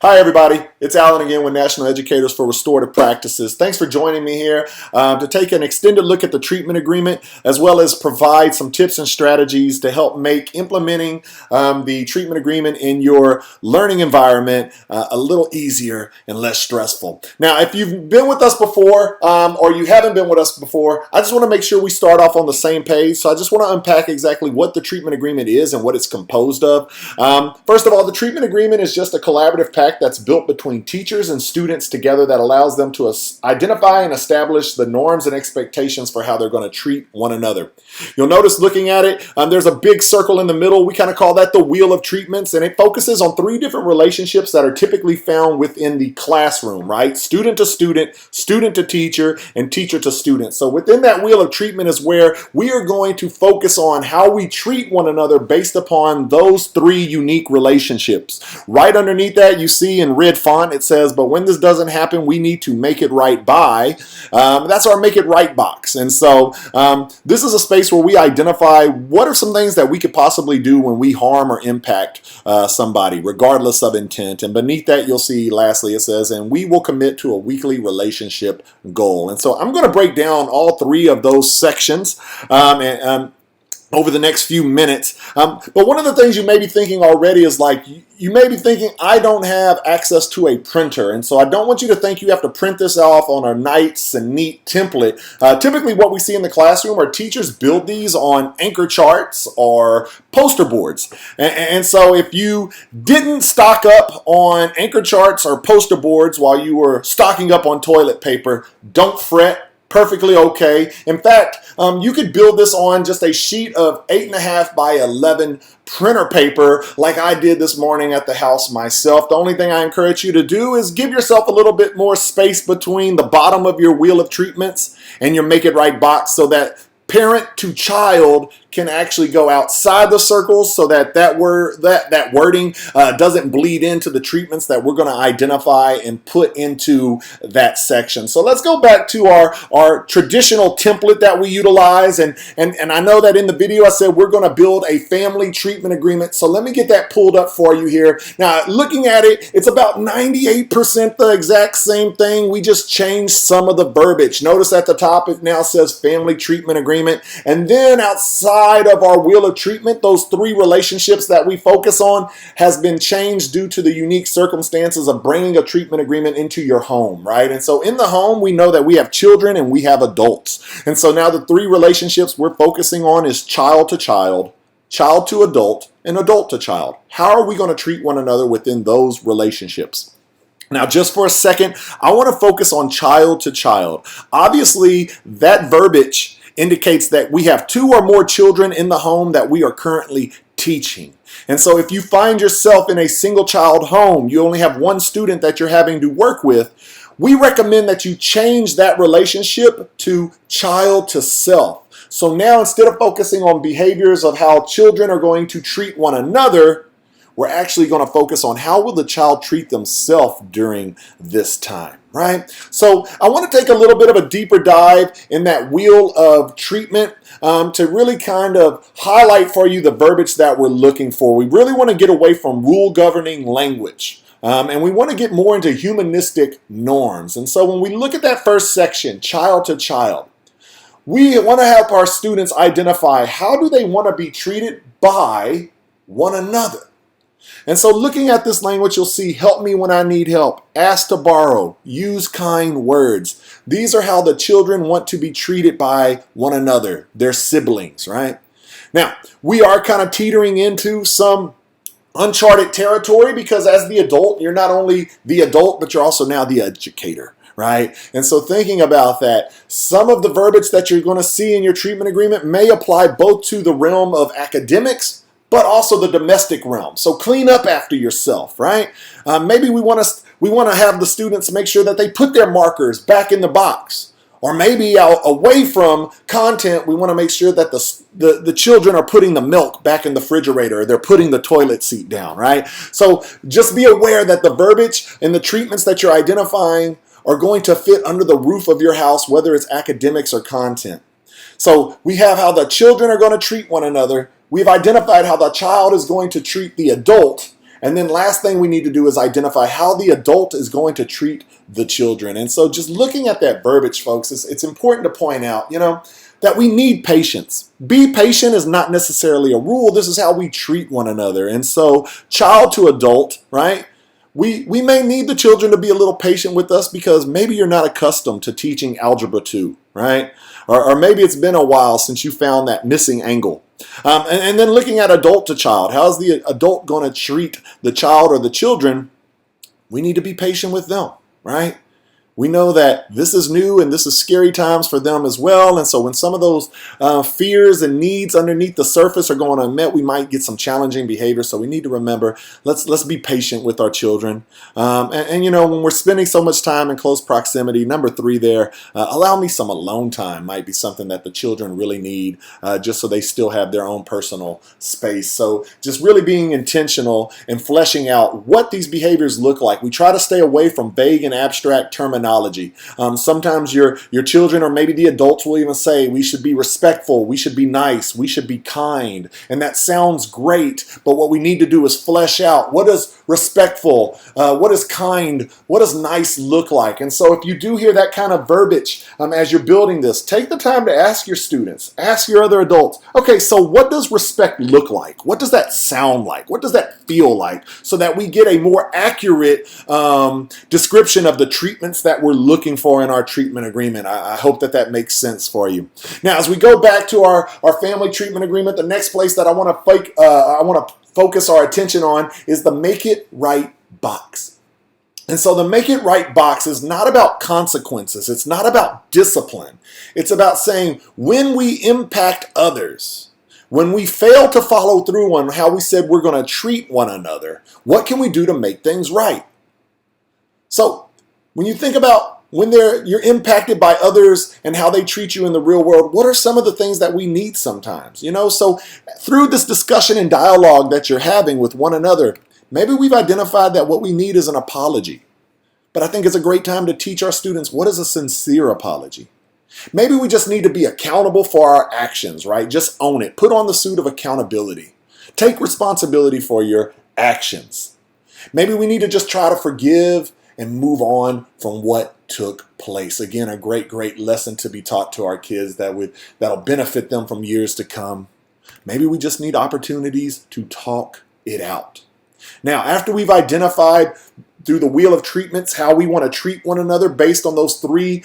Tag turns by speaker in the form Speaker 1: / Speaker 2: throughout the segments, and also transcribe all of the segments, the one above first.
Speaker 1: Hi, everybody. It's Alan again with National Educators for Restorative Practices. Thanks for joining me here to take an extended look at the treatment agreement, as well as provide some tips and strategies to help make implementing the treatment agreement in your learning environment a little easier and less stressful. Now, if you've been with us before or you haven't been with us before, I just want to make sure we start off on the same page. So I just want to unpack exactly what the treatment agreement is and what it's composed of. First of all, the treatment agreement is just a collaborative pact that's built between teachers and students together that allows them to identify and establish the norms and expectations for how they're going to treat one another. You'll notice looking at it, there's a big circle in the middle. We kind of call that the wheel of treatments, and it focuses on three different relationships that are typically found within the classroom, right? Student to student, student to teacher, and teacher to student. So within that wheel of treatment is where we are going to focus on how we treat one another based upon those three unique relationships. Right underneath that, you see in red font, it says, but when this doesn't happen, we need to make it right by. That's our make it right box. And so this is a space where we identify what are some things that we could possibly do when we harm or impact somebody, regardless of intent. And beneath that, you'll see, lastly, it says, and we will commit to a weekly relationship goal. And so I'm going to break down all three of those sections over the next few minutes. But one of the things you may be thinking already is like, you may be thinking, I don't have access to a printer. And so I don't want you to think you have to print this off on a nice and neat template. Typically what we see in the classroom are teachers build these on anchor charts or poster boards. And so if you didn't stock up on anchor charts or poster boards while you were stocking up on toilet paper, don't fret. Perfectly okay. In fact, you could build this on just a sheet of 8.5 by 11 printer paper like I did this morning at the house myself. The only thing I encourage you to do is give yourself a little bit more space between the bottom of your wheel of treatments and your make it right box so that parent to child can actually go outside the circles so that that wording doesn't bleed into the treatments that we're going to identify and put into that section. So let's go back to our traditional template that we utilize. And I know that in the video I said we're going to build a family treatment agreement. So let me get that pulled up for you here. Now, looking at it, it's about 98% the exact same thing. We just changed some of the verbiage. Notice at the top it now says family treatment agreement. And then outside of our wheel of treatment, those three relationships that we focus on has been changed due to the unique circumstances of bringing a treatment agreement into your home, right? And so in the home, we know that we have children and we have adults. And so now the three relationships we're focusing on is child to child, child to adult, and adult to child. How are we going to treat one another within those relationships? Now, just for a second, I want to focus on child to child. Obviously, that verbiage indicates that we have two or more children in the home that we are currently teaching. And so if you find yourself in a single child home, you only have one student that you're having to work with, we recommend that you change that relationship to child to self. So now instead of focusing on behaviors of how children are going to treat one another, we're actually going to focus on how will the child treat themselves during this time, right? So I want to take a little bit of a deeper dive in that wheel of treatment to really kind of highlight for you the verbiage that we're looking for. We really want to get away from rule governing language. And we want to get more into humanistic norms. And so when we look at that first section, child to child, we want to help our students identify how do they want to be treated by one another. And so looking at this language, you'll see help me when I need help, ask to borrow, use kind words. These are how the children want to be treated by one another, their siblings, right? Now, we are kind of teetering into some uncharted territory because as the adult, you're not only the adult, but you're also now the educator. Right? And so thinking about that, some of the verbiage that you're going to see in your treatment agreement may apply both to the realm of academics, but also the domestic realm. So clean up after yourself, right? Maybe we want to have the students make sure that they put their markers back in the box. Or maybe away from content, we want to make sure that the children are putting the milk back in the refrigerator, or they're putting the toilet seat down, right? So just be aware that the verbiage and the treatments that you're identifying are going to fit under the roof of your house, whether it's academics or content. So we have how the children are going to treat one another. We've identified how the child is going to treat the adult. And then last thing we need to do is identify how the adult is going to treat the children. And so just looking at that verbiage, folks, it's important to point out, that we need patience. Be patient is not necessarily a rule. This is how we treat one another. And so child to adult, right? We may need the children to be a little patient with us because maybe you're not accustomed to teaching Algebra 2, right? Or maybe it's been a while since you found that missing angle. And then looking at adult to child, how is the adult going to treat the child or the children? We need to be patient with them, right? We know that this is new and this is scary times for them as well. And so when some of those fears and needs underneath the surface are going unmet, we might get some challenging behavior. So we need to remember, let's be patient with our children. When we're spending so much time in close proximity, number 3 there, allow me some alone time might be something that the children really need just so they still have their own personal space. So just really being intentional and fleshing out what these behaviors look like. We try to stay away from vague and abstract terminology. Sometimes your children or maybe the adults will even say we should be respectful, we should be nice, we should be kind. And that sounds great, but what we need to do is flesh out what does respectful, what is kind, what does nice look like. And so if you do hear that kind of verbiage as you're building this, take the time to ask your students, ask your other adults, okay, so what does respect look like? What does that sound like? What does that feel like? So that we get a more accurate description of the treatments that we're looking for in our treatment agreement. I hope that makes sense for you. Now, as we go back to our family treatment agreement, the next place that I want to focus our attention on is the Make It Right box. And so the Make It Right box is not about consequences. It's not about discipline. It's about saying when we impact others, when we fail to follow through on how we said we're going to treat one another, what can we do to make things right? So when you think about when you're impacted by others and how they treat you in the real world, what are some of the things that we need sometimes? So through this discussion and dialogue that you're having with one another, maybe we've identified that what we need is an apology. But I think it's a great time to teach our students what is a sincere apology. Maybe we just need to be accountable for our actions, right? Just own it. Put on the suit of accountability. Take responsibility for your actions. Maybe we need to just try to forgive and move on from what took place. Again, a great lesson to be taught to our kids that'll benefit them from years to come. Maybe we just need opportunities to talk it out. Now, after we've identified through the wheel of treatments how we want to treat one another based on those 3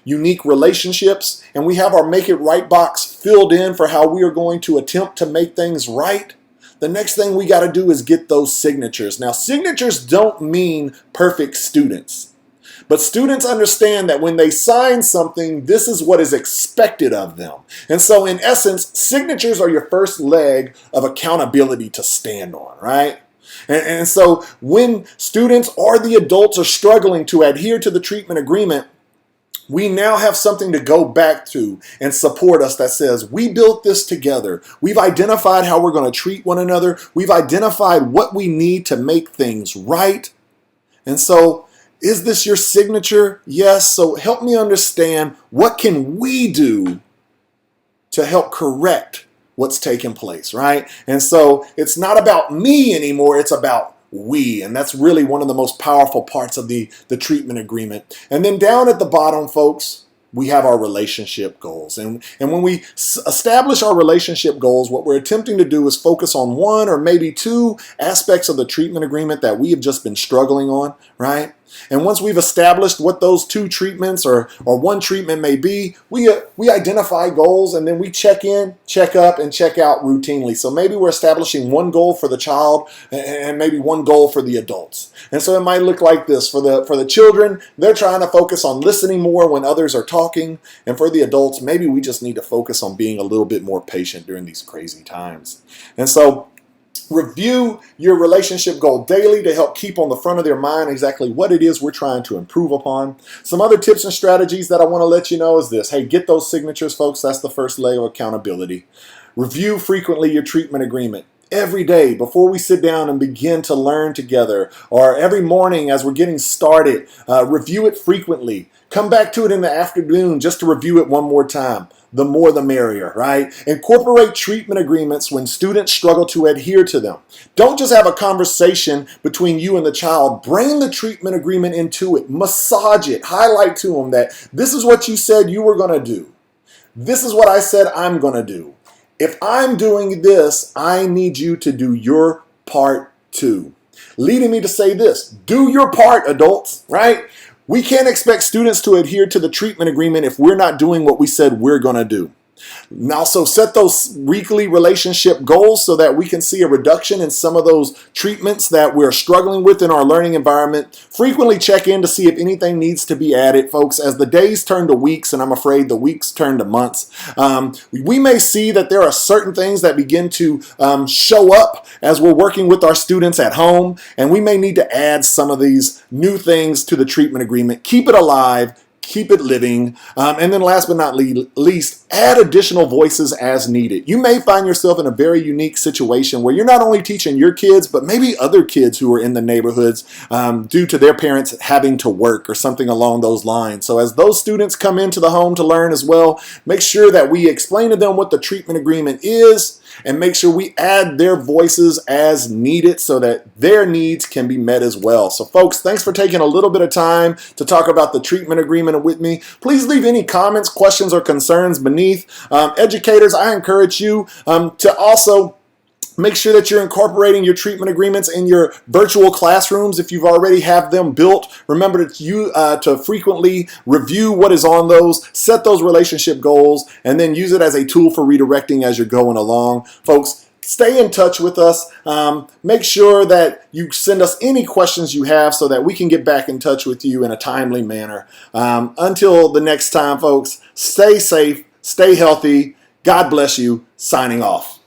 Speaker 1: unique relationships, and we have our Make It Right box filled in for how we are going to attempt to make things right, the next thing we got to do is get those signatures. Now, signatures don't mean perfect students. But students understand that when they sign something, this is what is expected of them. And so in essence, signatures are your first leg of accountability to stand on, right? And so when students or the adults are struggling to adhere to the treatment agreement, we now have something to go back to and support us that says, we built this together. We've identified how we're going to treat one another. We've identified what we need to make things right. And so, is this your signature? Yes. So help me understand, what can we do to help correct what's taking place, right? And so it's not about me anymore. It's about we, and that's really one of the most powerful parts of the treatment agreement. And then down at the bottom, folks, we have our relationship goals. And when we establish our relationship goals, what we're attempting to do is focus on 1 or maybe 2 aspects of the treatment agreement that we have just been struggling on, right? And once we've established what those 2 treatments or 1 treatment may be, we identify goals, and then we check in, check up, and check out routinely. So maybe we're establishing 1 goal for the child and maybe 1 goal for the adults. And so it might look like this. For the children, they're trying to focus on listening more when others are talking. And for the adults, maybe we just need to focus on being a little bit more patient during these crazy times. And so review your relationship goal daily to help keep on the front of their mind exactly what it is we're trying to improve upon. Some other tips and strategies that I want to let you know is this. Hey, get those signatures, folks. That's the first leg of accountability. Review frequently your treatment agreement. every day before we sit down and begin to learn together, or every morning as we're getting started. Review it frequently. Come back to it in the afternoon just to review it one more time. The more the merrier, right? Incorporate treatment agreements when students struggle to adhere to them. Don't just have a conversation between you and the child. Bring the treatment agreement into it. Massage it. Highlight to them that this is what you said you were going to do. This is what I said I'm going to do. If I'm doing this, I need you to do your part too. Leading me to say this: do your part, adults, right? We can't expect students to adhere to the treatment agreement if we're not doing what we said we're going to do. Now, so set those weekly relationship goals so that we can see a reduction in some of those treatments that we're struggling with in our learning environment. Frequently check in to see if anything needs to be added, folks. As the days turn to weeks, and I'm afraid the weeks turn to months, we may see that there are certain things that begin to show up as we're working with our students at home, and we may need to add some of these new things to the treatment agreement. Keep it alive. Keep it living. And then last but not least, add additional voices as needed. You may find yourself in a very unique situation where you're not only teaching your kids, but maybe other kids who are in the neighborhoods due to their parents having to work or something along those lines. So as those students come into the home to learn as well, make sure that we explain to them what the treatment agreement is, and make sure we add their voices as needed so that their needs can be met as well. So folks, thanks for taking a little bit of time to talk about the treatment agreement with me. Please leave any comments, questions, or concerns beneath. Educators, I encourage you to also make sure that you're incorporating your treatment agreements in your virtual classrooms if you've already have them built. Remember to frequently review what is on those, set those relationship goals, and then use it as a tool for redirecting as you're going along. Folks, stay in touch with us. Make sure that you send us any questions you have so that we can get back in touch with you in a timely manner. Until the next time, folks, stay safe, stay healthy. God bless you. Signing off.